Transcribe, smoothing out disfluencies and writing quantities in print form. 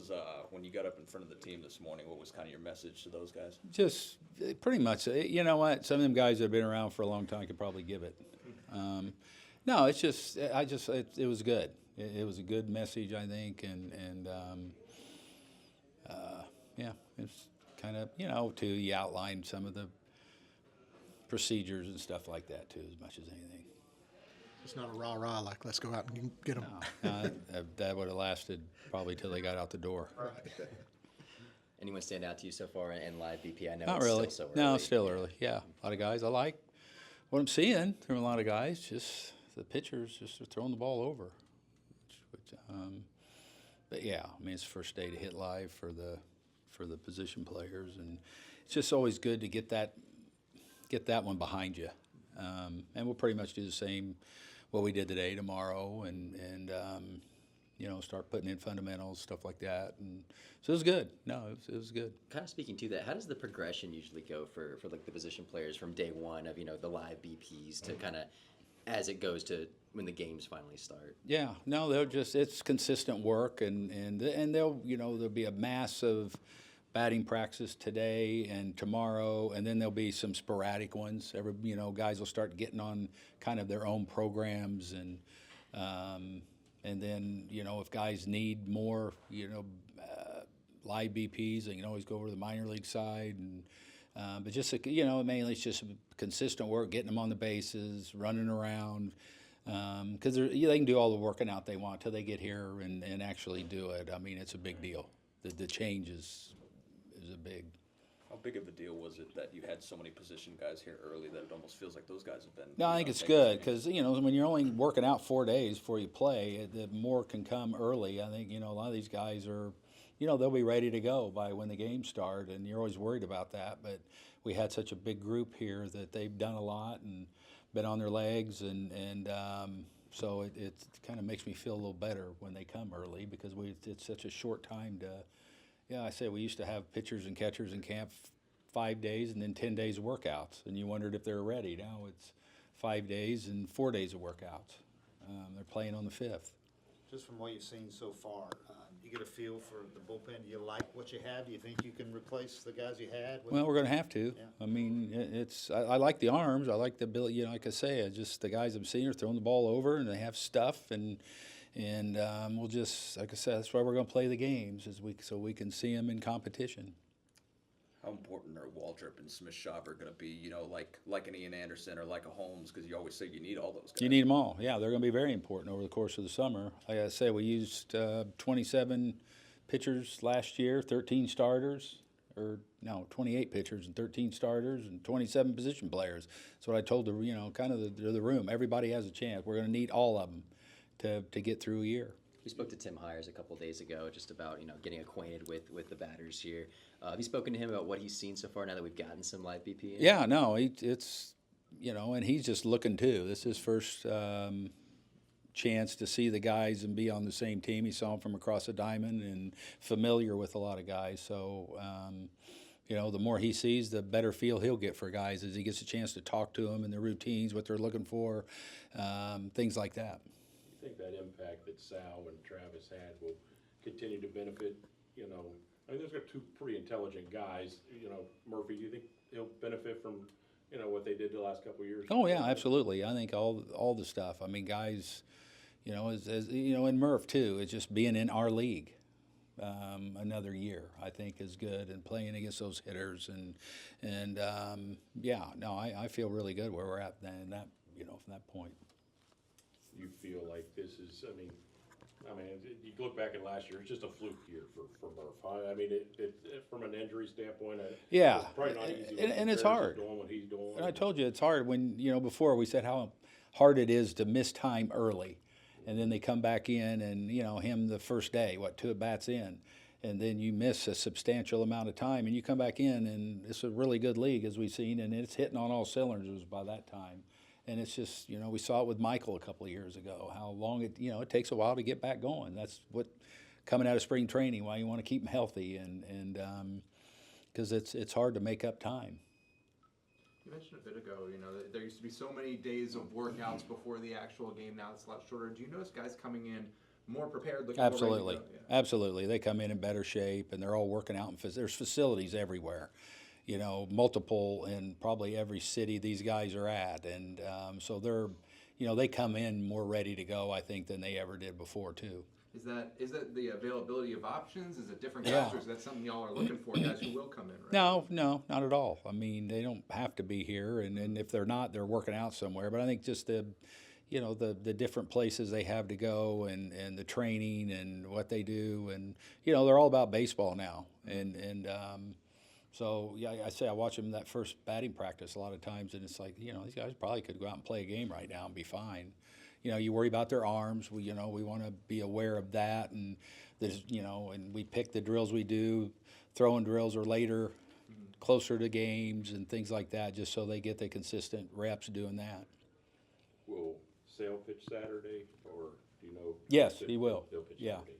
was when you got up in front of the team this morning? What was kind of your message to those guys? Just pretty much, you know what? Some of them guys that have been around for a long time could probably give it. No, it's just, it was good. It was a good message, I think, and yeah, it's kind of, too, you outlined some of the procedures and stuff like that, too, as much as anything. It's not a rah-rah like, let's go out and get them. No, that would have lasted probably till they got out the door. Right. Anyone stand out to you so far in live BP? I know Not it's really. still so early. No, it's still early. Yeah, a lot of guys. I like what I'm seeing from a lot of guys. Just the pitchers just are throwing the ball over. But yeah, I mean, it's the first day to hit live for the position players, and it's just always good to get that one behind you. And we'll pretty much do the same what we did today, tomorrow, and start putting in fundamentals, stuff like that. And so it was good. No, it was good. Kind of speaking to that, how does the progression usually go for like the position players from day one of the live BPs to kind of as it goes to when the games finally start? Yeah, no, it's consistent work, and they'll there'll be a massive batting practice today and tomorrow, and then there'll be some sporadic ones. Guys will start getting on kind of their own programs, and then if guys need more live BPs, they can always go over to the minor league side, and but just mainly it's just consistent work, getting them on the bases, running around, because they can do all the working out they want till they get here and actually do it. I mean, it's a big deal. The change is a big. How big of a deal was it that you had so many position guys here early that it almost feels like those guys have been? No, I think it's good because when you're only working out 4 days before you play, the more can come early. I think a lot of these guys are, they'll be ready to go by when the games start, and you're always worried about that. But we had such a big group here that they've done a lot and been on their legs, and so it kind of makes me feel a little better when they come early because it's such a short time to. Yeah, I say we used to have pitchers and catchers in camp 5 days and then 10 days of workouts, and you wondered if they were ready. Now it's 5 days and 4 days of workouts. They're playing on the 5th. Just from what you've seen so far, you get a feel for the bullpen. Do you like what you have? Do you think you can replace the guys you had? Well, we're going to have to. Yeah. I mean, I like the arms. I like the ability. Like I say, just the guys I'm seeing are throwing the ball over, and they have stuff, and we'll just, like I said, that's why we're going to play the games, so we can see them in competition. How important are Waldrop and Smith-Shawver going to be, like an Ian Anderson or like a Holmes? Because you always say you need all those guys. You need them all. Yeah, they're going to be very important over the course of the summer. Like I say, we used 27 pitchers last year, 13 starters, 28 pitchers and 13 starters and 27 position players. That's what I told the room. Everybody has a chance. We're going to need all of them to get through a year. We spoke to Tim Hires a couple days ago just about getting acquainted with the batters here. Have you spoken to him about what he's seen so far now that we've gotten some live BP in? Yeah, no, it's and he's just looking too. This is his first chance to see the guys and be on the same team. He saw them from across the diamond and familiar with a lot of guys. So the more he sees, the better feel he'll get for guys as he gets a chance to talk to them and their routines, what they're looking for, things like that. I think that impact that Sal and Travis had will continue to benefit, I mean, those are two pretty intelligent guys. Murphy, do you think he'll benefit from, what they did the last couple of years? Oh, yeah, absolutely. I think all the stuff. I mean, guys, as and Murph, too, it's just being in our league another year, I think, is good, and playing against those hitters. I feel really good where we're at from that point. You feel like this is, I mean, you look back at last year, it's just a fluke year for Murph. I mean, it from an injury standpoint, yeah, it's probably not easy. And it's hard. Doing what he's doing. And I told you it's hard when, before we said how hard it is to miss time early. And then they come back in and, him the first day, 2 at-bats in. And then you miss a substantial amount of time. And you come back in, and it's a really good league, as we've seen, and it's hitting on all cylinders by that time. And it's just, we saw it with Michael a couple of years ago, how long it takes a while to get back going. That's what coming out of spring training, why you want to keep them healthy, and because it's hard to make up time. You mentioned a bit ago, there used to be so many days of workouts before the actual game. Now it's a lot shorter. Do you notice guys coming in more prepared, looking more ready to Absolutely, go, yeah. absolutely. They come in better shape, and they're all working out. There's facilities everywhere, you know, multiple in probably every city these guys are at, and so they're, you know, they come in more ready to go, I think, than they ever did before too. Is that the availability of options? Is it different Yeah. guys, or is that something y'all are looking for, guys who will come in, right? No, not at all. I mean, they don't have to be here, and if they're not, they're working out somewhere. But I think just the, you know, the different places they have to go, and the training and what they do, and you know, they're all about baseball now, and so yeah, I say I watch them that first batting practice a lot of times, and it's like, you know, these guys probably could go out and play a game right now and be fine. You know, you worry about their arms. We want to be aware of that, and there's, you know, and we pick the drills we do. Throwing drills are later, closer to games and things like that, just so they get the consistent reps doing that. Will Sale pitch Saturday, or do you know? Yes, he will. He'll pitch Yeah. Saturday,